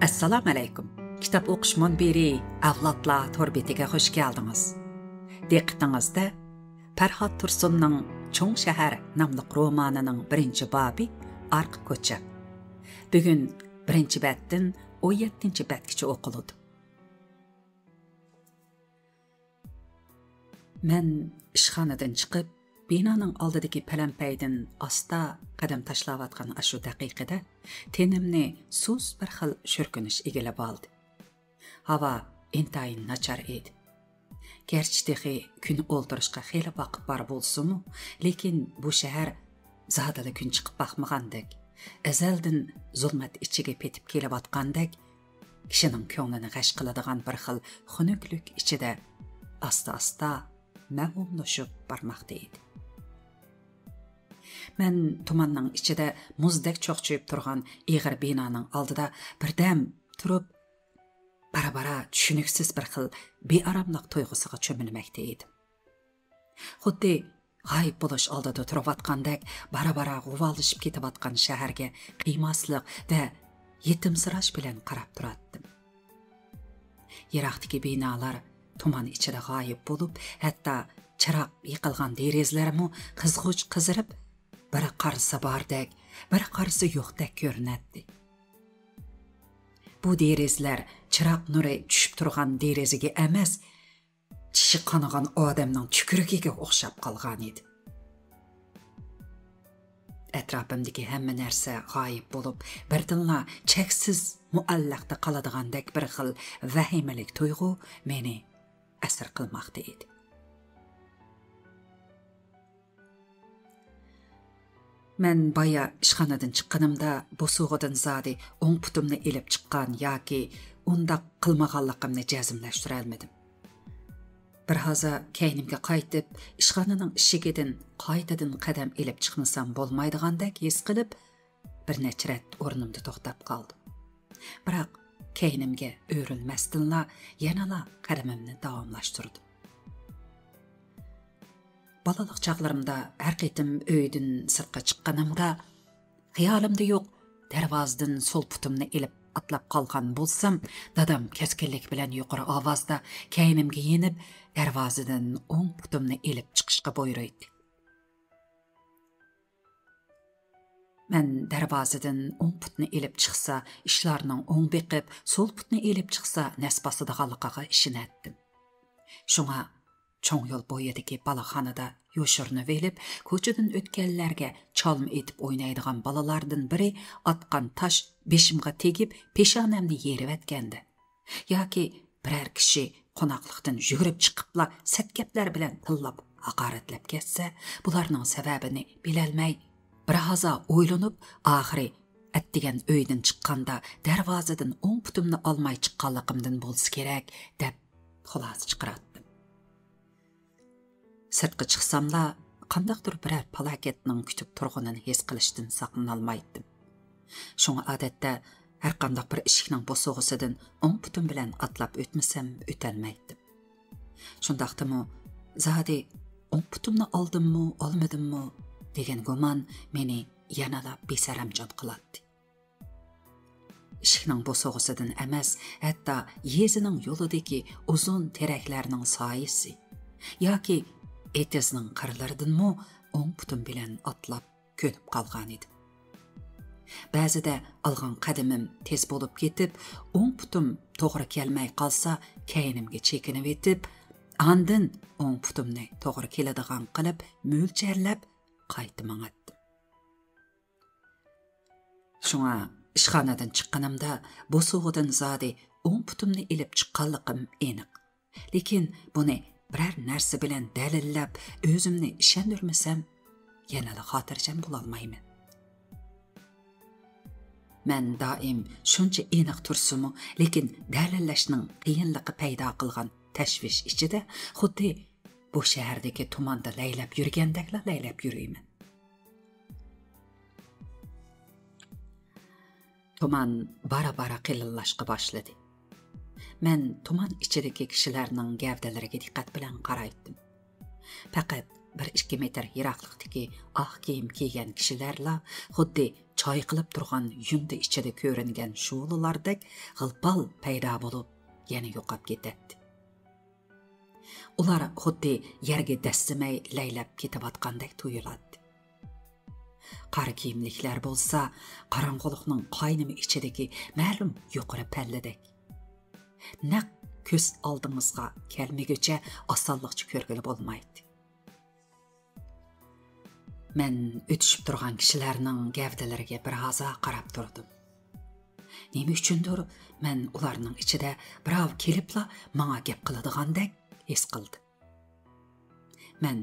Assalamu alaykum. Kitap o'qish munbiri avlodlar torbetiga xush keldingiz. Diqqatingizda Farhod Tursunning Cho'ng shahar nomli romanining 1-bobi Arq ko'cha. Bugun 1-batdan 17-batgacha o'qiladi. Men ishxonadan chiqib, binoning oldidagi palampaydan asta qadam tashlayotgan shu daqiqada tenimni sus bir xil shurkunish egilib oldi. Havo intayin nachar edi. Gerçi texi kun o'ltirishga xeyli vaqt bor bo'lsa-mu, lekin bu shahar zadala kun chiqib baxmagandek, azaldan zulmat ichiga petib kelayotgandek, kishining ko'nglini g'ash qiladigan bir xil xunuklik ichida asta-asta mavhumlashib bormoqda edi. Men tumanning ichida muzdek cho'qchayib turgan ig'ir binoning oldida birdam turib, bara-bara tushuniksiz bir xil bearomlik tuyg'usiga cho'milmoqda edim. Xuddi g'ayib bo'lish oldida turayotgandek, bara-bara g'uvollashib ketayotgan shaharga qiymaslik va yetimsirash bilan qarab turardim. Yiroqdagi binolar tuman ichida g'ayib bo'lib, hatto chiroq yiqilgan derazlarmi qizg'uch qizirib, biri qarisa bordek, biri qarisa yo'qdek ko'rinadi. Bu derazlar chiroq nuri tushib turgan derazaga emas, tishi qonigan odamning chukurigiga o'xshab qolgan edi. Atrofimdagi hamma narsa g'ayib bo'lib, birdinla cheksiz muallaqda qoladigandek bir xil vahimalik tuyg'u meni asir qilmoqda edi. Men baya ishxonadan chiqqanimda bo'sug'idan zodi o'ng putimni ilib chiqqan yoki unda qilmaganligimni jazmlashtira olmadim. Bir haza keynimga qaytib, ishxonaning eshigidan qaytadan qadam ilib chiqmasam bo'lmaydigandek his qilib, bir necha rat o'rnimda to'xtab qoldim. Biroq keynimga o'rilmasdinla yanala qadamimni davomlashtirdim. Balalik chaqlarimda har qitim uydan sirtqa chiqqanimda xiyolimda yo'q, darvozadan so'l putimni ilib atlab qolgan bo'lsam, dadam keskinlik bilan yuqori ovozda keynimga yenib, darvozadan o'ng putimni ilib chiqishga buyurdi. Men darvozadan o'ng putni ilib chiqsa, ishlarning o'ng beqib, so'l putni ilib chiqsa, nasbasidiganligiga ishonatdim. Shunga cho'ng yo'l bo'yidagi balaxonada yo'shirinib elib, ko'chadan o'tganlarga chalm etib o'ynaydigan balalardan biri atgan tosh beshimga tegib, peshonamni yerib etgandi. Yoki biror kishi qo'noqlikdan yugurib chiqibla satgaplar bilan tillab haqoratlab ketsa, bularning sababini bilolmay, bir haza o'ylanib, oxiri atdigan uydan chiqqanda darvozadan o'ng putimni olmay chiqqanligimdan bo'lsa kerak deb xulosa chiqardim. Sirtqa chiqsamla, qandaqdir biror falokatning kutib turganini his qilishdan saqlanolmaydim. Shunga odatda har qandaq bir eshikning bo'sug'isidan o'ng putim bilan atlab o'tmasam o'tolmaydim. Shundaqdimi, zodi o'ng putimni oldimmi, olmadimmi degan gumon meni yanada besaramjon qiladi. Eshikning bo'sug'isidan emas, hatto yezining yo'lidagi uzun teraklarning soyisi yoki etizning qirlaridanmi o'ng putim bilan atlab ko'nib qolgan edi. Ba'zida algan qadamim tez bo'lib ketib, o'ng putim to'g'ri kelmay qolsa, keynimga chekinib etib, andin o'ng putimni to'g'ri keladigan qilib, mo'ljarlab qayta mang'atdim. Shunga ishxonadan chiqqanimda bo'sug'idan zodi o'ng putimni ilib chiqqanligim aniq. Lekin buni biror narsa bilan dalillab o'zimni ishondirmasam, yanada xotirjam bo'la olmayman. Men doim shuncha aniq tursimu, lekin dalillashning qiyinligi paydo qilgan tashvish ichida xuddi bu shahardagi tumanda laylab yurgandekla laylab yurayman. Tuman bara-bara qilillashga boshladi. Men tuman ichidagi kishilarning gavdalariga diqqat bilan qaraydim. Faqat 1-2 metr yiroqlikdagi oq kiyim kiygan kishilarla xuddi choy qilib turgan yundi ichida ko'ringan shu'lalardek g'ilpal paydo bo'lib yana yo'qab ketadi. Ular xuddi yerga dastimay laylab ketayotgandek tuyuladi. Qora kiyimliklar bo'lsa qorong'ulikning qaynimi ichidagi ma'lum yuqori palladek. Naq ko'z oldingizga kelmaguncha osonlikcha ko'rgili bo'lmaydi. Men o'tishib turgan kishilarning gavdalariga bir haza qarab turdim. Nima uchundir men ularning ichida birov kelibla menga gap qiladigandek his qildim. Men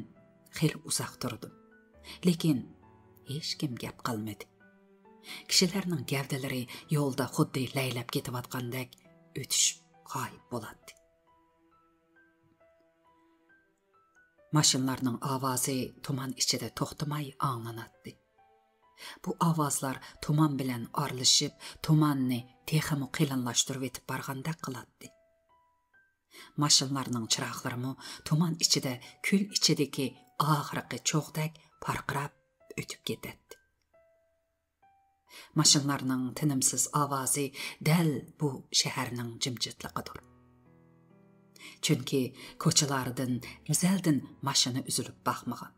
xeyli uzoq turdim, lekin hech kim gap qilmadi. Kishilarning gavdalari yo'lda xuddi laylab ketayotgandek o'tishib g'oyib bo'ladi. Maşinlarning ovozi tuman ichida to'xtamay anglanadi. Bu ovozlar tuman bilan aralashib, tumanni texmi qilinlashtirib etib borgandek qiladi. Maşinlarning chiroqlari tuman ichida kul ichidagi oxirgi cho'g'dak parqirab o'tib ketadi. Maşinlarning tinimsiz ovozi dal bu shaharning jimjitligidir. Chunki ko'chalardan azaldan mashina uzilib baxmagan.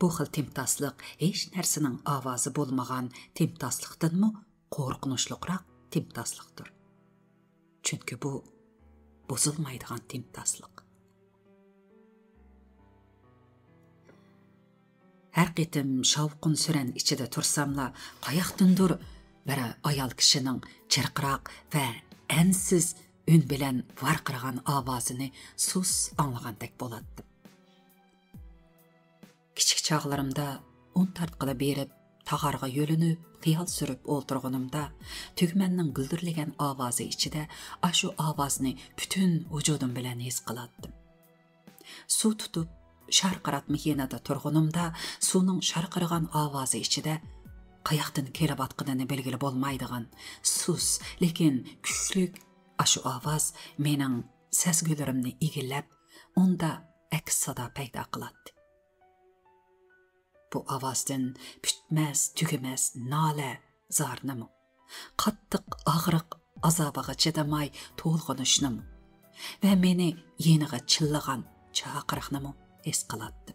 Bu xil timtasliq hech narsaning ovozi bo'lmagan timtasliqdanmi qo'rqinchliroq timtasliqdir. Chunki bu buzilmaydigan timtasliq. Har qitim shavqin suran ichida tursamla qayoqdandir bir ayol kishining chirqiroq va ansiz ün bilan varqiragan ovozini sus anglagandek bo'ladi. Kichik chog'larimda un tartqila berib, tag'arga yo'linib, xiyol surib o'ltirganimda tugmanning guldirlagan ovozi ichida ashu ovozni butun vujudim bilan his qilardim. Suv tutib sharqirat mihinada turganimda suvning sharqiragan ovozi ichida qayoqdan kelayotganini belgili bo'lmaydigan sus, lekin kuchli ashu ovoz mening sezgilarimni egillab, unda aks sado paydo qiladi. Bu ovozdan bitmas, tugamas nola zarnimi, qattiq og'riq azobiga chidamay to'lg'anishnim va meni yeniga chillagan chaqiriqnimi his qiladi.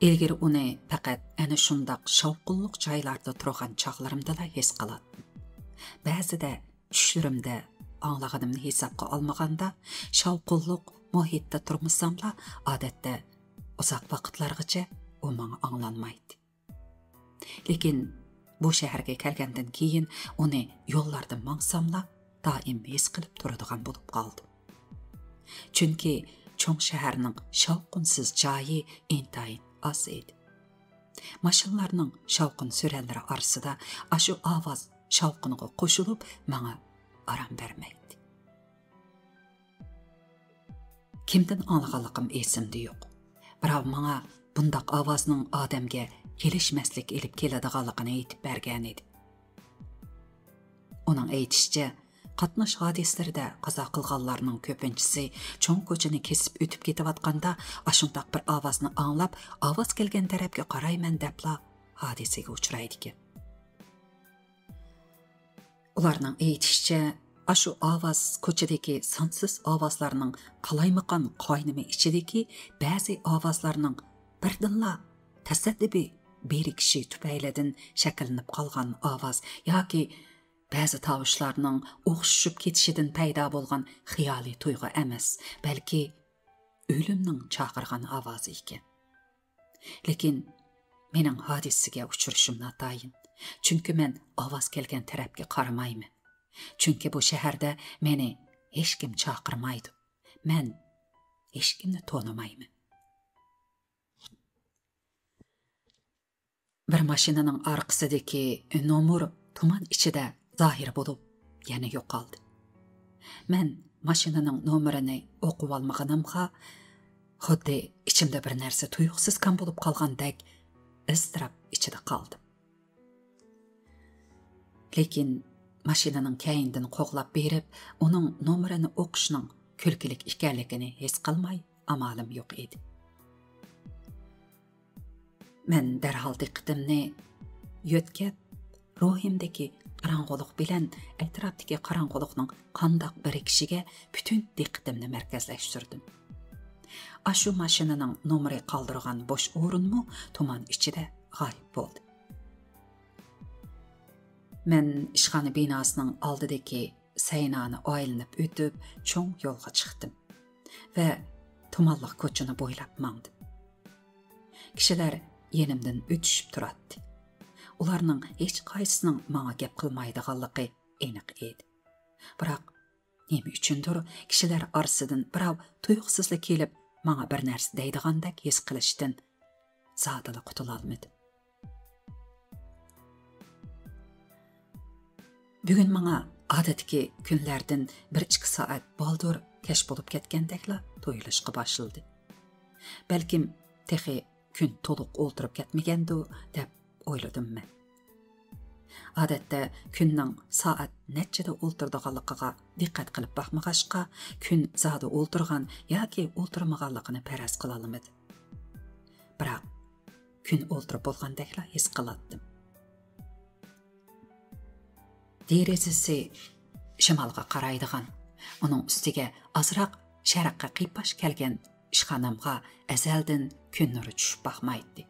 Ilgari uni faqat ana shundoq shavqinliq joylarda turgan chog'larimda his qilardim. Ba'zida tushlarimda anglag'animni hisobga olmaganda shavqinliq muhitda turmasamla odatda uzoq vaqtlargacha u menga anglanmaydi. Lekin bu shaharga kelgandan keyin uni yo'llarda mangsamla doim his qilib turadigan bo'lib qoldim. Chunki cho'ng shaharning shavqinsiz joyi intayin oz edi. Mashinlarning shavqin suranlari orasida ashu ovoz shavqiniga qo'shilib menga aram bermaydi. Kimdan anglaganligim esimda yo'q. Biroq menga bundoq ovozning odamga kelishmaslik elib keladiganligini aytib bergan edi. Uning aytishicha, qatnash hodislarida qazo qilganlarning ko'pinchisi cho'ng ko'chani kesib o'tib ketayotganda ashundoq bir ovozni anglab, ovoz kelgan tarafga qarayman debla hodisaga uchraydi ekan. Ularning aytishicha, ashu ovoz ko'chadagi sonsiz ovozlarning qalaymaqan qaynimi ichidagi ba'zi ovozlarning birdinla tasaddubi berikishi tufaylidan shakllanib qolgan ovoz yoki ba'zi tovushlarning o'xshashib ketishidan paydo bo'lgan xiyoliy tuyg'u emas, balki o'limning chaqirgan ovozi ekan. Lekin mening hodisaga uchrashim notayin. Chunki men ovoz kelgan tarafga qaramayman. Chunki bu shaharda meni hech kim chaqirmaydi. Men hech kimni tonimayman. Bir mashinaning orqasidagi nomer tuman ichida zohir bo'lib yana yo'qoldi. Men mashinaning nomerini o'qib olmaganimga xuddi ichimda bir narsa tuyuqsiz kam bo'lib qolgandek iztirab ichida qoldim. Lekin mashinaning kayindan qo'g'lab berib, uning nomerini o'qishning kulkilik ekanligini his qilmay amalim yo'q edi. Men darhol diqqatimni yo'tkab, ruhimdagi qarang'uliq bilan atrofdagi qarang'uliqning qandoq birikishiga bütün diqqatimni markazlashtirdim. Ashu mashinaning nomeri qoldirgan bo'sh o'rinmi tuman ichida g'oyib bo'ldi. Men ishxona binosining oldidagi saynani aylanib o'tib, cho'ng yo'lga chiqdim va tumanliq ko'chani bo'ylab mangdim. Kishilar yenimdan o'tishib turadi. Ularning hech qaysisining menga gap qilmaydiganligi aniq edi. Biroq nima uchundir kishilar orasidan birov tuyuqsizlik kelib menga bir narsa deydigandek his qilishdan zodila qutula olmadim. Bugun menga odatdagi kunlardan 1-2 soat baldur kech bo'lib ketgandekla tuyulishga boshladi. Balkim texi kun to'liq o'ltirib ketmagandi deb o'yladim men. Odatda kunning soat nechada o'ltirdiganligiga diqqat qilib baxmag'ashqa kun zodi o'ltirgan yoki o'ltirmaganligini faraz qila olmadim. Biroq kun o'ltirib bo'lgandekla his qilardim. Derazasi shimolga qaraydigan, uning ustiga ozroq sharqqa qipash kelgan ishxonamga azaldan kun nuri tushib baxmaydi.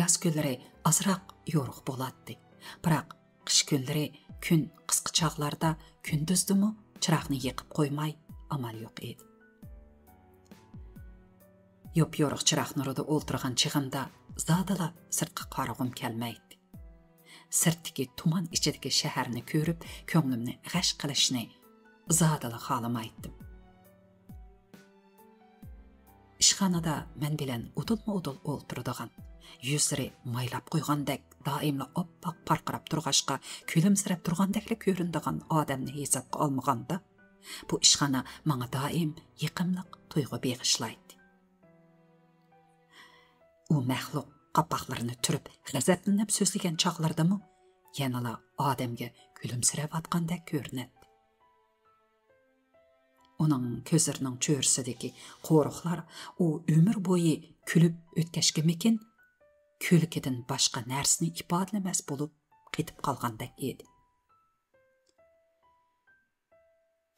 Yoz kunlari ozroq yo'riq bo'ladi. Biroq qish kunlari kun qisqa chog'larda kunduzdimi chiroqni yiqib qo'ymay amal yo'q edi. Yo'q-yo'riq chiroq nurida o'ltirgan chig'imda zodila sirtqa qarag'im kelmaydi. Sirtdagi tuman ichidagi shaharni ko'rib, ko'nglimni g'ash qilishni zodila xohlamaydim. Ishxonada men bilan udul-udul o'ltiradigan, yuzlari maylab qo'ygandek, doimli oppoq parqirab turg'ashqa, kulimsirab turgandekli ko'rinadigan odamni hisobga olmaganda, bu ishxona menga doim yiqimliq tuyg'u beg'ishlaydi. U maxluq qapoqlarini turib, g'azablanib so'zlagan chog'lardami, yanala odamga kulimsirab atgandek ko'rinadi. Uning ko'zlarining cho'rsidagi qo'riqlar u umr bo'yi kulib o'tkashgimikin, kulkidan boshqa narsani ifodalamas bo'lib ketib qolgandek edi.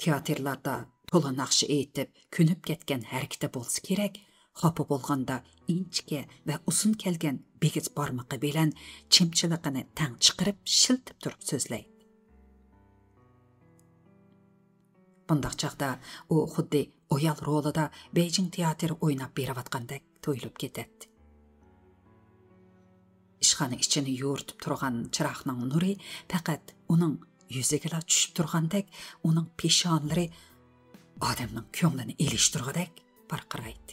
Teatrlarda to'la naqshi aytib, kunib ketgan harakati bo'lsa kerak, xafa bo'lganda inchga va uzun kelgan begiz barmoqi bilan chimchiligini tang chiqarib shiltib turib so'zlaydi. Bundaq chaqda u xuddi oyal rolida Beijing teatri o'ynab berayotgandek to'yilib ketadi. Ishxona ichini yo'ritib turgan chiroqning nuri faqat uning yuziga tushib turgandek, uning peshonlari odamning ko'nglini elishtirgandek parqiraydi.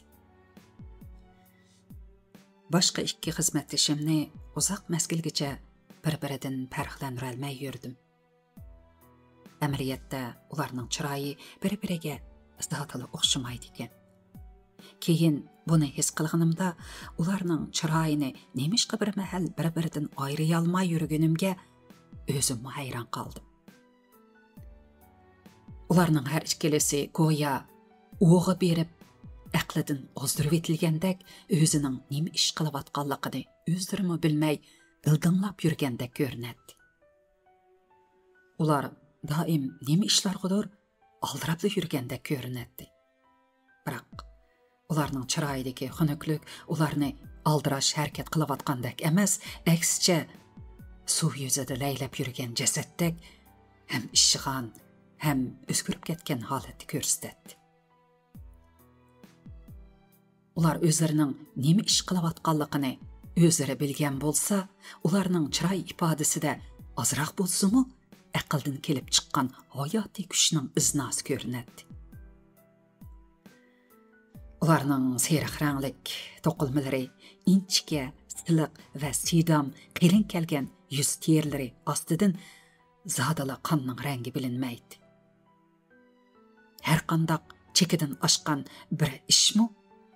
Boshqa ikki xizmatdashimni uzoq mezgilgacha bir-biridan farqlantira olmay yurdim. Amaliyotda ularning chiroyi bir-biriga zotila o'xshamaydi ekan. Keyin buni his qilganimda ularning chiroyini nemishqa bir mahal bir-biridan ayriy olmay yurganimga o'zim hayron qoldim. Ularning har ikkalasi go'yo o'g'i berib aqlidan ozdirib etilgandek o'zining nima ish qilayotganligini o'zlari bilmay dildinglab yurgandek ko'rinadi. Ular doim nima ishlargadir aldirab yurgandek ko'rinadi. Biroq ularning chiroyidagi xunuklik ularni aldirash harakat qilayotgandek emas, aksicha suv yuzida laylab yurgan jasaddek ham ishg'an, ham o'zgarib ketgan holatni ko'rsatadi. Ular o'zlarining nima ish qilayotganligini o'zlari bilgan bo'lsa, ularning chiroy ifodasida ozroq bo'lsa-mu, aqldan kelib chiqqan hayotiy kuchning iznasi ko'rinadi. Ularning seriq ranglik to'qilmalari, inchga, siliq va siydam qirin kelgan yuz terlari ostidan zodila qonning rangi bilinmaydi. Har qanday chekidan oshgan bir ishmi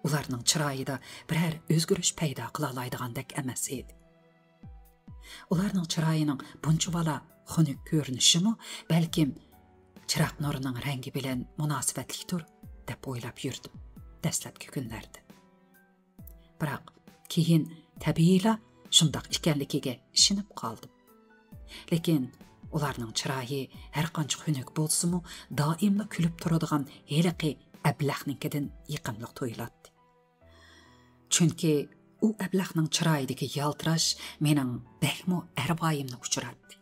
ularning chiroyida biror o'zgarish paydo qila oladigandak emas edi. Ularning chiroyining bunchavala xunuk ko'rinishimi balkim chiroq nurining rangi bilan munosabatlidir deb o'ylab yurdim. dastlabki kunlarda. Biroq keyin tabiiyla shundoq ekanligiga ishonib qoldim. Lekin ularning chiroyi har qancha xunuk bo'lsa-mu, doimli kulib turadigan heliqi ablahnikidan yiqimliq tuyuladi. Chunki u ablahning chiroyidagi yaltirash mening bakmo arboyimni uchiratdi.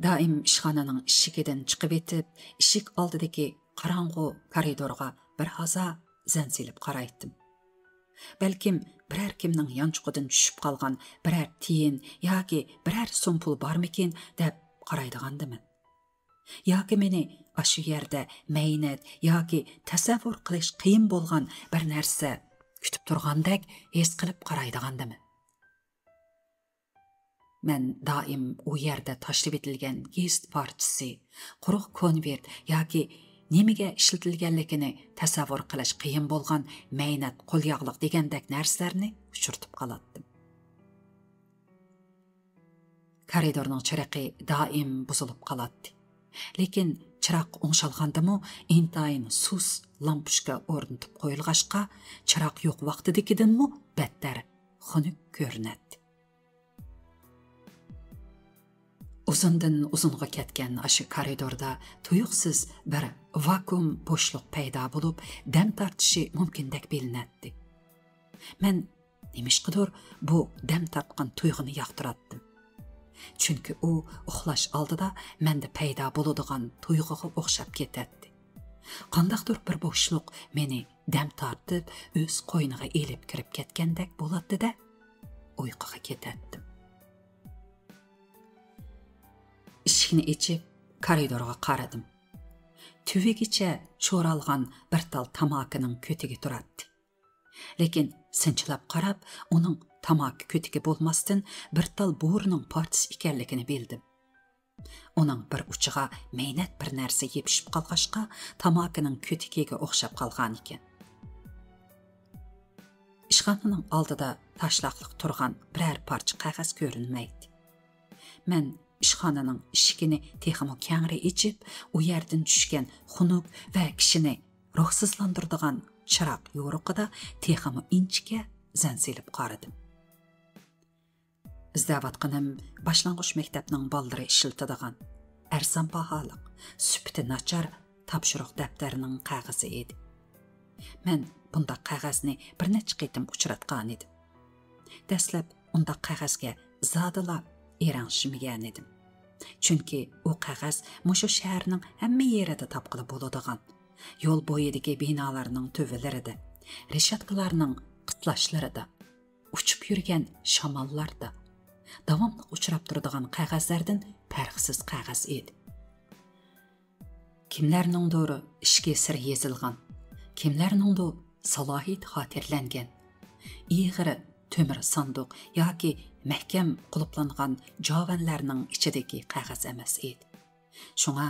Daim ishxonaning eshigidan chiqib etib, eshik oldidagi qorong'u koridorga bir haza zan silib qaraydim. Balkim biror kimning yanchuqidan tushib qolgan biror tiyin yoki biror so'm pul bormikin deb qaraydigandiman. Yoki meni shu yerda maynat yoki tasavvur qilish qiyin bo'lgan bir narsa kutib turgandek his qilib qaraydigandiman. Men doim u yerda tashlab etilgan gest parchasi, quruq konvert yoki nimaga ishlatilganligini tasavvur qilish qiyin bo'lgan maynat qo'lyog'liq degandek narsalarni uchirtib qolatdim. Koridorning chiraqi doim buzilib qoladi. Lekin chiroq o'ngshalgandimi, intayin sus lampushka o'rnatib qo'yilg'ashqa, chiroq yo'q vaqtidagidanmi battar xunuk ko'rinadi. Uzundan uzunga ketgan aşı koridorda tuyuqsiz bir vakuum bo'shliq paydo bo'lib, dam tortishi mumkindek bilinadi. Men nemishqidir bu dam tortgan tuyg'uni yoqtiratdim. Chunki u uxlash oldida menda paydo bo'ladigan tuyg'uga o'xshab ketadi. Qandaqdir bir bo'shliq meni dam tortib, o'z qo'yniga elib kirib ketgandek bo'ladi-da, uyquga ketdim. Ishikni ichib, koridorga qaradim. Tüvegicha sho'ralgan bir tal tamakining ko'tigi turadi. Lekin sinchilab qarab, uning tamaki ko'tigi bo'lmasdan bir tal bo'rining partisi ekanligini bildim. Uning bir uchiga maynat bir narsa yepishib qolg'ashqa, tamakining ko'tigiga o'xshab qolgan ekan. Ishxonaning oldida tashlaqliq turgan biror parcha qog'oz ko'rinmaydi. Men ishxonaning eshigini texmo kengri ichib, u yerdan tushgan xunuk va kishini ruhsizlantiradigan chiroq yo'riqida texmo inchga zan silib qaradim. Izdavatqanim boshlang'ich maktabning ballari ishiltadigan arzon baholiq, sufati nachar topshiriq daftarining qog'ozi edi. Men bunda qog'ozni bir necha qitim uchratgan edim. Dastlab unda qog'ozga zodila erangshimigan edim. Chunki u qog'oz mushu shaharning hamma yerida topqili bo'ladigan, yo'l bo'yidagi binolarning to'vilarida, reshatkalarning qitlashlarida, uchib yurgan shamollarda davomli uchrab turadigan qog'ozlardan farqsiz qog'oz edi. Kimlarningdir ishga sir yezilgan, kimlarningdir salohiyat xotirlangan, ig'iri tömür sanduq yoki mahkam quluplangan jovanlarning ichidagi qog'oz emas edi. Shunga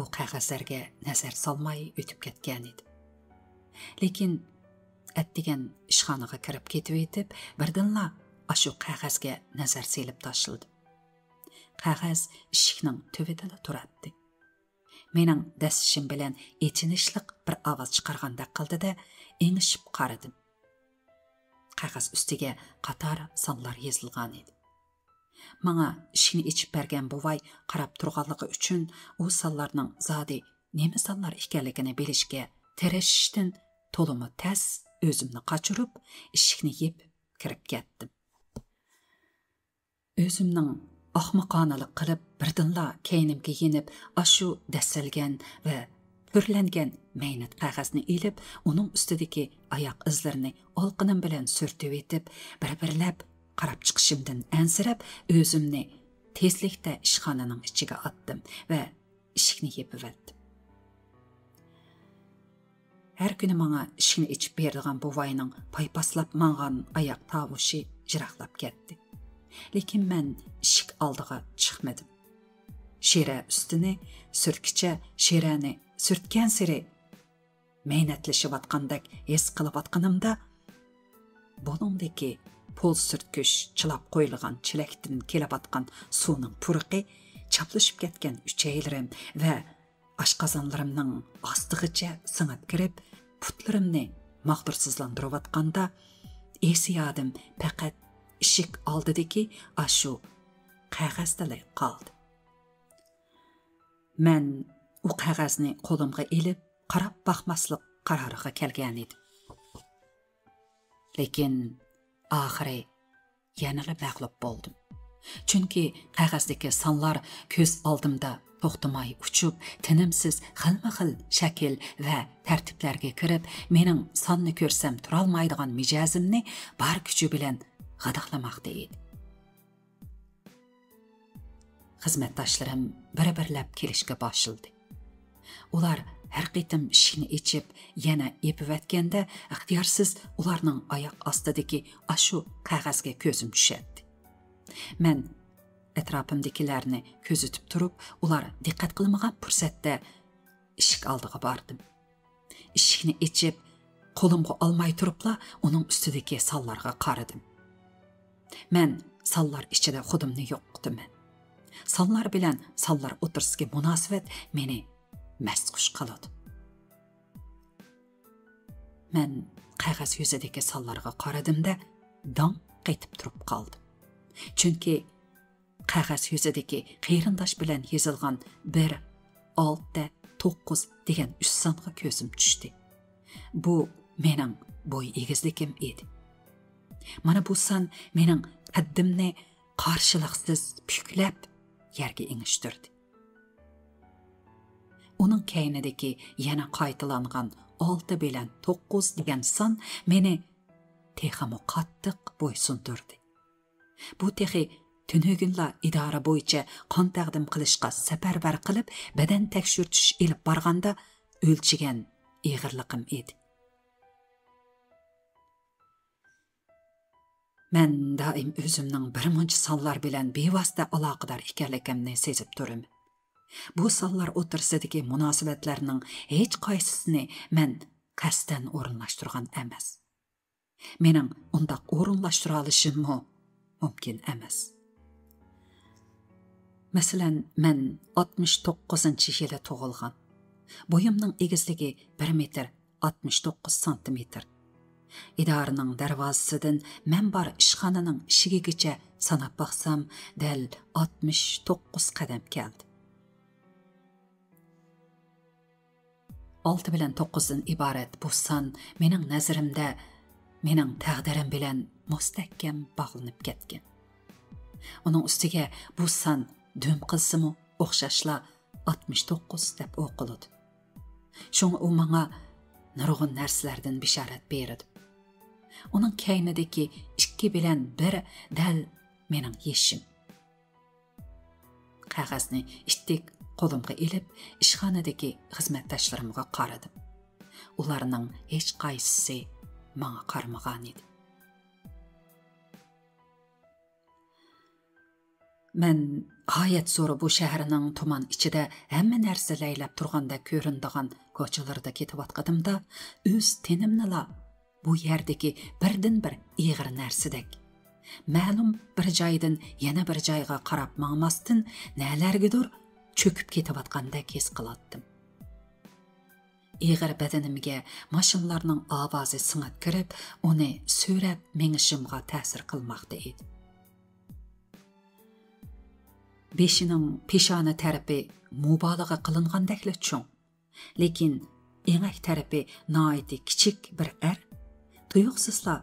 u qog'ozlarga nazar solmay o'tib ketgan edi. Lekin atdigan ishxonaga kirib ketib etib, birdanla shu qog'ozga nazar selib tashladi. Qog'oz eshikning tubida turadi. Mening dasishim bilan echinishliq bir ovoz chiqargandek qildi-da, engishib qaradim. Qog'oz ustiga qator sonlar yozilgan edi. Menga ishini ichib bergan buvay qarab turganligi uchun u sonlarning zodi nima sonlar ekanligini bilishga tirishishdan to'limi tas o'zimni qochirib, eshikni yeb kirib ketdim. O'zimning ahmoqonalik qilib birdanla keynimga yenib, ashu dasalgan va purlangan maynat qog'ozni ilib, uning ustidagi oyoq izlarini olqinim bilan surtib etib, bir-birlab qarab chiqishimdan ansirab, o'zimni tezlikda ishxonaning ichiga otdim va eshikni yepib etdim. Har kuni menga ishini ichib beradigan buvayning paypaslab mangan oyoq tovushi jiroqlab ketdi. Lekin men eshik oldiga chiqmadim. Shira ustini surkicha shirani surtgan siri maynatlashib atqandek his qilib atqanimda, buningdagi pul surtkish chilab qo'yilgan chilakdan kelib atgan suvning purqi chaplashib ketgan uchaylarim va ашқазанларымның астығыча сыңып кіріп, пұтларымны мағдырсызландырып атқанда, есі адым пәкәт ішік алдыдеки ашу қағаздалы қалды. Мен у қағазны қолымға еліп, қарап бақмаслық қарарыға келген еді. Лекен ақыры yanılı məğlub boldum. Çünki qağazdaki sanlar көз алдымда toxtumay uçub, tinimsiz xilma-xil şəkil və tərtiblərə kirib, mening sanni ko'rsam turalmaydigan mijazimni bar kuchi bilan g'adaqlamaqda edi. Xizmatdoshlarim bir-birlab kelishga boshildi. Ular har qitim ishni ichib, yana epivatganda ixtiyorsiz ularning oyoq ostidagi ashu qog'ozga ko'zim tushadi. Men atrofimdagilarni ko'zitib turib, ular diqqat qilmagan fursatda eshik oldiga bordim. Eshikni ichib, qo'limga olmay turibla uning ustidagi sallarga qaradim. Men sallar ichida xudimni yo'qotdim. Sallar bilan sallar o'tirishga munosabat meni мәсқұш қалады. Мен қағаз yüzedeki салларға қарадымда даң қайтып тұрып қалды. Çünkü қағаз yüzedeki қиырындаш білән езілған 1, 6, 9 деген 3 санға көзім түшті. Bu менің бой егізлікім еді. Мана bu сан менің қаддымны қаршылықсыз пүкләп yerге еңіштірді. Onun keynideki yana qaytılanğan 6 bilen 9 degan san meni texamo qattiq boysundurdi. Bu texi tünügünla idara boyunca qon taqdim qilishqa safarbar qilib, badan tekshirtish elib barganda o'lchigan ig'irliqim edi. Men doim o'zimning birmuncha sonlar bilan bevosita aloqador ekanligimni sezib turaman. Bu sallar o'tirsidagi munosabatlarning hech qaysisini men qasdan o'rinlashtirgan emas. Mening undaq o'rinlashtira olishim mumkin emas. Masalan, men 69-yili tug'ilgan. Boyimning egizligi 1 metr 69 santimetr. İdarening darvozasidan men bor ishxonaning eshigigacha sanab baqsam, dal 69 qadam keldi. 6 bilan 9dan iborat bu son mening nazarimda mening taqdirim bilan mustahkam bog'lanib ketgan. Uning ustiga bu son dum qilsimi o'xshashla 69 deb o'qiladi. Shunga u menga nurg'un narsalardan bishorat berdi. Uning kaynidagi 2 bilan 1 dal mening yeshim. Qog'ozni ittik qo'limga ilib, ishxonadagi xizmatdoshlarimga qaradim. Ularning hech qaysisi menga qaramagan edi. Men g'oyat zo'r bu shaharning tuman ichida hamma narsa laylab turganda ko'rindigan ko'chalarda ketayotganimda o'z tenimnila bu yerdagi birdan-bir ig'ir narsadek. Ma'lum bir joydan yana bir joyga qarab mangmasdan nalargadir cho'kib ketayotgandek his qilatdim. Ig'ir badanimga mashinlarning ovozi singib kirib, uni so'rab mengishimga ta'sir qilmoqda edi. Beshining peshona tarafi mubolag'a qilingandekli cho'ng, lekin engak tarafi noiti kichik bir tuyuqsizla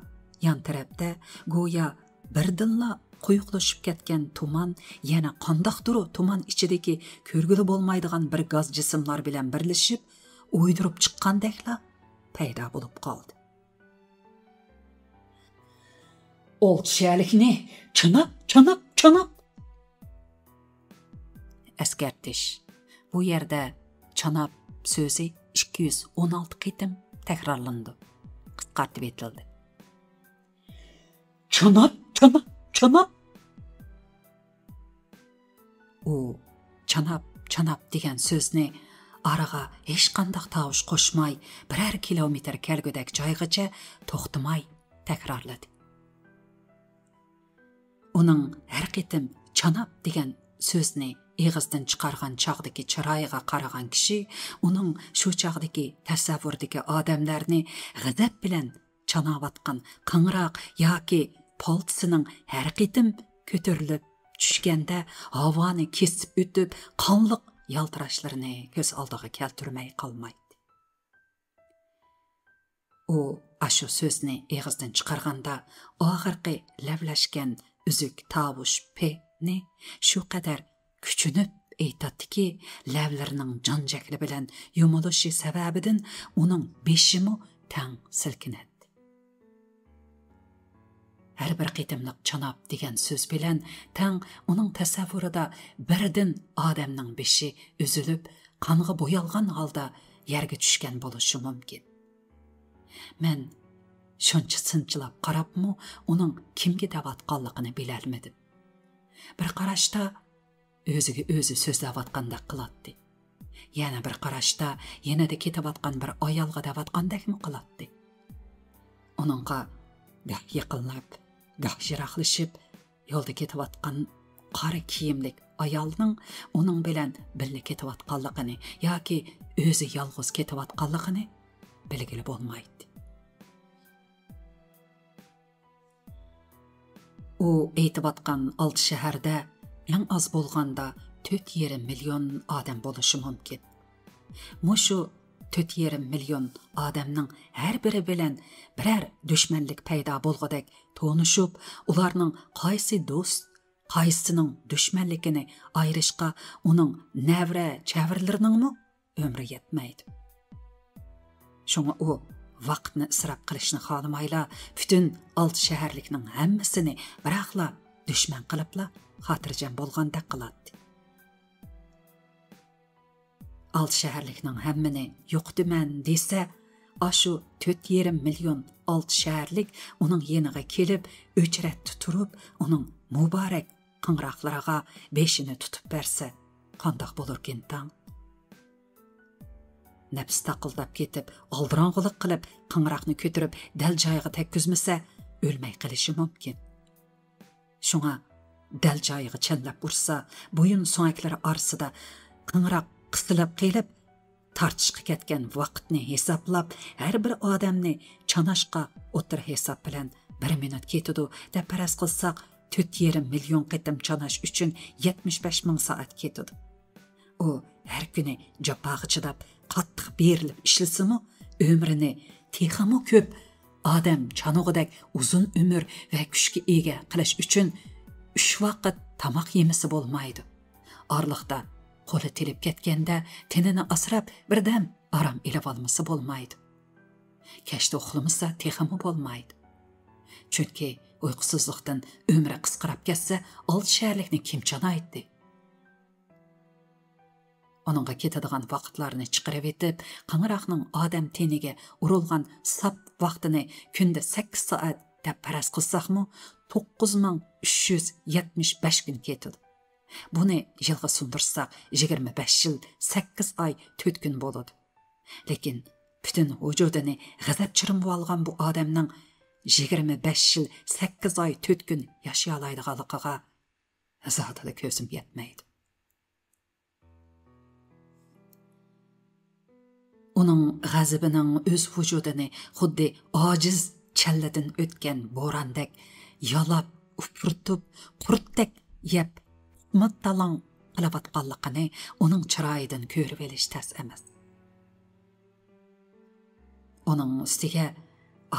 yan tarafda go'yo birdinla quyuqlashib ketgan tuman yana qandoqdir tuman ichidagi ko'rgili bo'lmaydigan bir gaz jismlar bilan birlashib o'ydirib chiqqandekla paydo bo'lib qoldi. Olchalikni chanab Eskertish. Bu yerda chanab so'zi 216 qitim takrorlandi. Qisqartib aytildi. Chanab. U chanab degan so'zni araga hech qanday tovush qo'shmay, birer kilometr kelgudak joygacha to'xtamay takrorladi. Uning har qitim chanab degan so'zni eg'izdan chiqargan chog'dagi chiroyiga qaragan kishi uning shu chog'dagi tasavvurdagi odamlarni g'azab bilan chanavatgan qing'roq yoki poltisining har qitim ko'tarilib tushganda havoni kesib o'tib qonliq yaltirashlarini ko'z oldiga keltirmay qolmaydi. U ashu so'zni eg'izdan chiqarganda oxirgi lavlashgan uzuk tovush ni shu qadar kuchunib aytadiki, lavlarining jonjakli bilan yumilishi sababidan uning beshimi tang silkinadi. Her bir qitimliq chanab degan so'z bilan tang uning tasavvurida birdan odamning beshi üzülüp qonga bo'yalgan holda yerga tushgan bo'lishi mumkin. Men shuncha sinchilab qarabmi, uning kimga davatganligini bilolmadim. Bir qarashda o'ziga o'zi so'zlayotgandek qiladi. Yana bir qarashda yanada ketayotgan bir ayolga davatgandekmi qiladi. Uningga gah yaqinlab, gah yiroqlashib, yo'lda ketayotgan qora kiyimlik ayolning uning bilan birga ketayotganligini yoki o'zi yolg'iz ketayotganligini bilgili bo'lmaydi. U aytayotgan 6 shaharda eng az bo'lganda 4,5 million odam bo'lishi mumkin. Mushu 4,5 million odamning har biri bilan biror dushmanlik paydo bo'lg'adak tonishib, ularning qaysi do'st, qaysisining dushmanligini ayirishga uning navra chavirlarining umri yetmaydi. Shunga u vaqtni isrof qilishni xohlamayla, butun 6 shaharlikning hammasini biroqla dushman qilibla xotirjam bo'lganda qiladi. 6 shaharlikning hammani yo'qdiman desa, ashu 4,5 million 6 shaharlik uning yeniga kelib, o'chratdi turib, uning muborak qing'roqlariga beshini tutib bersa, qandoq bo'larkin tang? Nafs taqildab ketib, aldirong'ilik qilib, qing'roqni ko'tarib, dal joyiga tekkizmasa, o'lmay qilishi mumkin. Shunga dal joyiga chanlab ursa, bo'yin so'ngaklari orasida qing'roq qisilib qilib, tartishga ketgan vaqtni hisoblab, har bir odamni chanashqa o'tir hisob bilan 1 minut ketadi deb faraz qilsak, 4,5 million qitim chanash uchun 75 ming soat ketadi. U har kuni jafoga chidab, qattiq berilib ishlasimi, umrini texmi ko'p odam chanog'idak uzun umr va kuchga ega qilish uchun 3 vaqt tamoq yemisi bo'lmaydi. Orliqda qo'li tilib ketganda tenini asrab birdan aram ilib olmasi bo'lmaydi. Kashda uxlamasa texmi bo'lmaydi. Chunki uyqusizlikdan umri qisqarib ketsa, 6 shaharlikni kim chanaydi? Onunğa ketadigan vaqtlarni chiqarib etib, qing'roqning odam teniga urilgan sap vaqtini kunda 8 soat deb faraz qilsaqmi, 9375 kun ketadi. Buni yilga sundirsak, 25 yil 8 oy 4 kun bo'ladi. Lekin butun vujudini g'azab chirimib olgan bu odamning 25 yil 8 oy 4 kun yashay oladiganligiga zotida ko'zim yetmaydi. Uning g'azabining o'z vujudini xuddi ojiz challadan o'tgan bo'rondek yalab, upurtib, qurtdek yeb, muttalang qilayotganligini uning chiroyidan ko'rib olish tas emas. Uning ustiga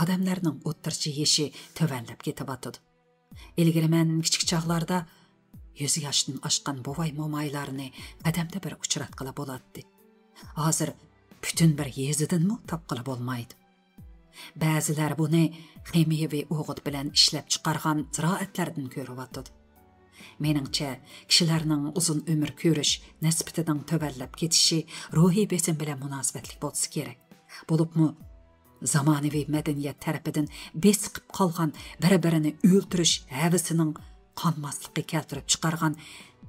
odamlarning o'ttirchi yeshi tovanlab ketyapti. Ilgari men kichik chog'larda 100 yoshdan oshgan bovay momaylarni qadamda bir uchratqila bo'ladi. Hozir bütün bir yezidanmi topqila bo'lmaydi. Ba'zilar buni ximiyaviy o'g'it bilan ishlab chiqargan ziroatlardan ko'ryapti. Meningcha, kishilarning uzun umr ko'rish nisbatidan tövallab ketishi ruhiy besim bilan munosabatli bo'lsa kerak. Bo'libmi zamonaviy madaniyat tarafidan besiqib qolgan bir-birini o'ldirish havisining qonmasligi keltirib chiqargan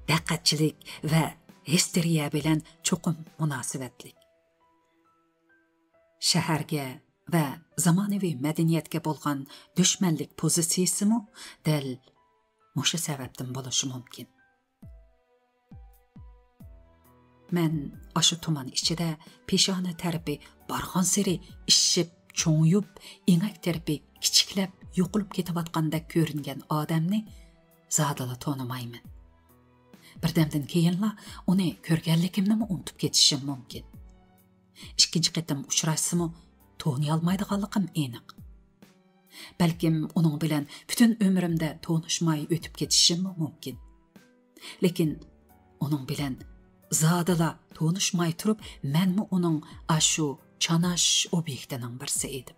diqqatchilik va histeriya bilan cho'qim munosabatli. Shaharga va zamonaviy madaniyatga bo'lgan dushmanlik pozitsiyasimi dal mushu sababdan bo'lishi mumkin. Mən aşı tuman içide peşane tərəpi barğan seri işşip, çoğuyup, iňek tərəpi kiçiklep, yoqulup ketibatqandek görüngen adamni zadala tonamayman. Birdemden keyinla onu körgenlikimni unutup ketişim mumkin. İkinci qitim uçraşsımı to'nayolmaydiganligim aniq. Balkim onun bilen bütün ömrümde tonuşmay ötüp ketişim mumkin. Lekin onun bilen zadala tonuşmay turup menmi onun aşu çanaş obyektinin birisi edim.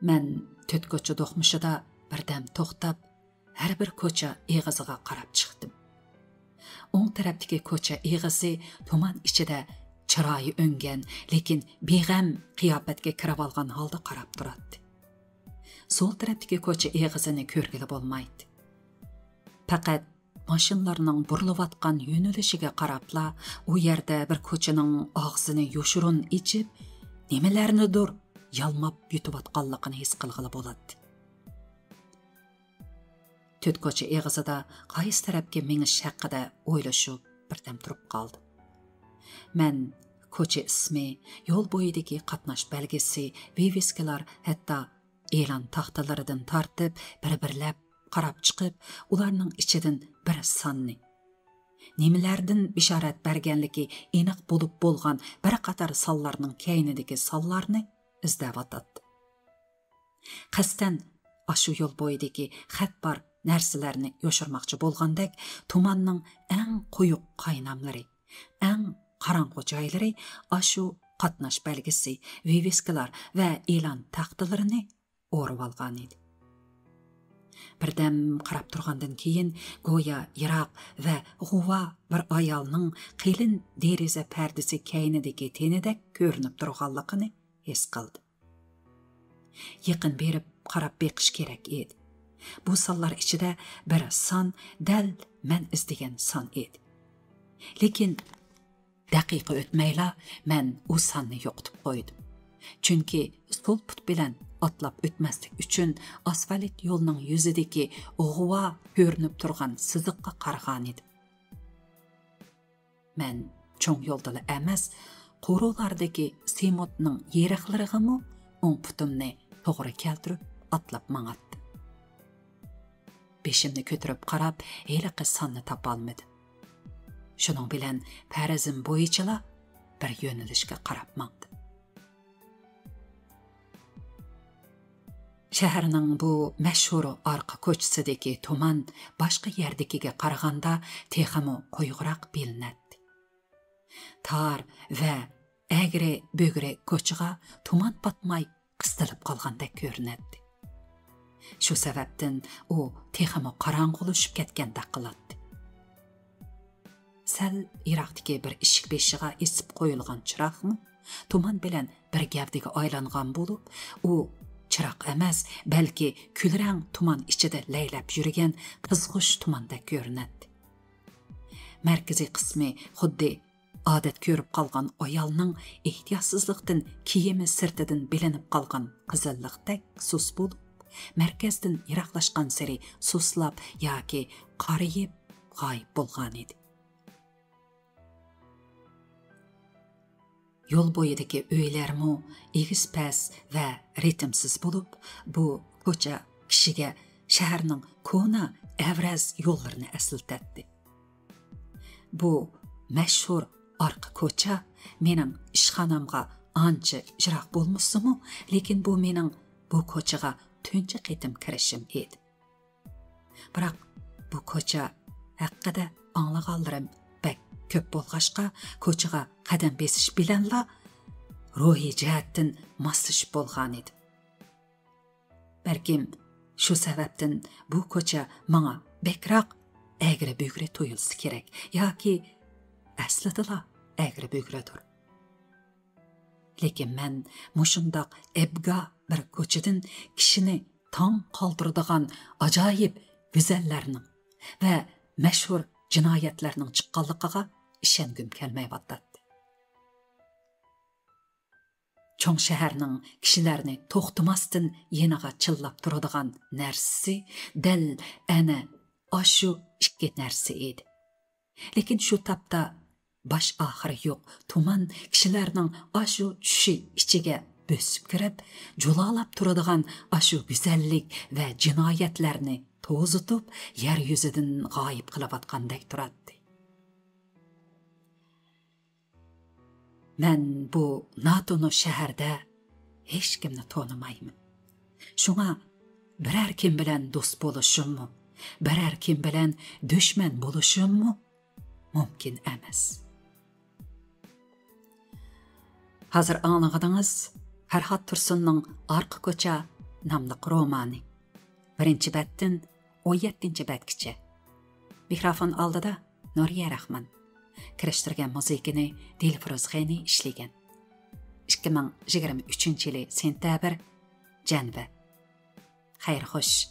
Men töt koça doqmuşida birdem to'xtab, her bir koça eğiziga qarab çıktım. Oң tarafdaki koça eğizi tuman içide çırayı öngen, lekin beg'am qiyofatga kirib olgan holda qarab turadi. Sol tarafdaki koça eğizini ko'rgili bo'lmaydi. Faqat mashinlarning burilayotgan yo'nalishiga qarabla u yerda bir ko'chaning og'zini yoshurun ichib, nimalarnidir yalmab yutib-atganligini his qilg'ili bo'ladi. Töt koça eğizida qaysi tarafga menish haqida o'ylashib birdam turib qoldi. Men koça ismi, yo'l bo'yidagi qatnash belgisi, viviskalar, hatto e'lon taxtalaridan tortib, bir-birlab qarab chiqib, ularning ichidan bir sonni, nimalardan bishorat berganligi aniq bo'lib bo'lgan bir qator sonlarning keynidagi sonlarni izlab o'tadi. Qasdan ashu yo'l bo'yidagi xat bor narsalarni yoshirmoqchi bo'lgandek, tumanning eng quyuq qaynamlari, eng qarang'u joylari ashu qatnash belgisi, viviskalar va e'lon taxtalarini o'rib olgan edi. Birdam qarab turgandan keyin go'yo yiroq va g'uva bir ayolning qilin deraza pardasi keynidagi tenidek ko'rinib turganligini his qildi. Yaqin berib qarab beqish kerak edi. Bu sonlar ichida bir son dal men izdegan son edi. Lekin daqiqa o'tmayla men u sonni yo'qotib qo'ydim. Chunki sol put bilan atlab o'tmaslik uchun asfalt yo'lning yuzidagi g'uva ko'rinib turgan siziqqa qaragan edim. Men cho'ng yo'ldala emas, qo'rulardagi semotning yeriqlarig'imi o'ng putimni to'g'ri keltirib atlab mang'atdim. Beshimni ko'tarib qarab, heliqi sonni topolmadim. Shuning bilan farazim bo'yicha bir yo'nalishga qarab mangdim. Shaharning bu mashhur orqa ko'chasidagi tuman boshqa yerdagiga qaraganda texmo qo'yg'iroq bilinadi. Tar va agri bo'gri ko'chaga tuman patmay qistilib qolgandek ko'rinadi. Shu sababdan u texmo qorong'ulashib ketgandek qiladi. Sal yiroqdagi bir eshik beshiga esib qo'yilgan chiroqmi tuman bilan bir gavdaga aylangan bo'lib, u chiroq emas, balki kulrang tuman ichida laylab yurgan qizg'ish tumandek ko'rinadi. Markaziy qismi xuddi odat ko'rib qolgan ayolning ehtiyotsizlikdan kiyimi sirtidan bilinib qolgan qizillikdek sus bo'lib, markazdan yiroqlashgan sari suslab yoki qariyib g'oyib bo'lgan edi. Yo'l bo'yidagi uylarmi egiz pas va ritmsiz bo'lib, bu ko'cha kishiga shaharning ko'na avraz yo'llarini eslatadi. Bu mashhur orqa ko'cha mening ishxonamga ancha jiroq bo'lmasimi, lekin bu mening bu ko'chaga tunji qitim kirishim edi. Biroq bu ko'cha haqida anglaganlarim ko'p bo'lg'ashqa ko'chaga qadam besish bilanla ruhiy jihatdan moslashib bo'lgan edi. Balkim shu sababdan bu ko'cha menga bekroq agri bo'gri tuyulsa kerak yoki aslida agri bo'gridir. Lekin men mushundoq ebga bir ko'chadan kishini tong qoldiradigan ajoyib go'zallarning va mashhur jinoyatlarning chiqqanligiga ishongim kelmayapti. Cho'ng shaharning kishilarni to'xtamasdan yeniga chillab turadigan narsasi dal ana aşu ikki narsa edi. Lekin şu tapda baş ahırı yo'q tuman kishilarning aşu tushi ichiga bösüp kirib, jo'lalab turadigan aşu go'zallik va jinoyatlarni to'zitib, yer yuzidan g'oyib qilayotgandek turadi. Men bu natunu shaharda hech kimni tonimayman. Shunga biror kim bilan do'st bo'lishimmi, biror kim bilan dushman bo'lishimmi mumkin emas. Hazır anladınız, Ferhat Tursun'un Arka Koça namlı romanı. 1. bətdən 17. bətkiçe. Mikrofon aldıda Nuriye Rahman. Kiriştirgen müzikini Dilfiruz Xeyni işlegen. 2023 yılı sentabr Canva. Xeyr xoş.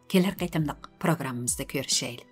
Keler qaytımlıq programımızda görüşeyle.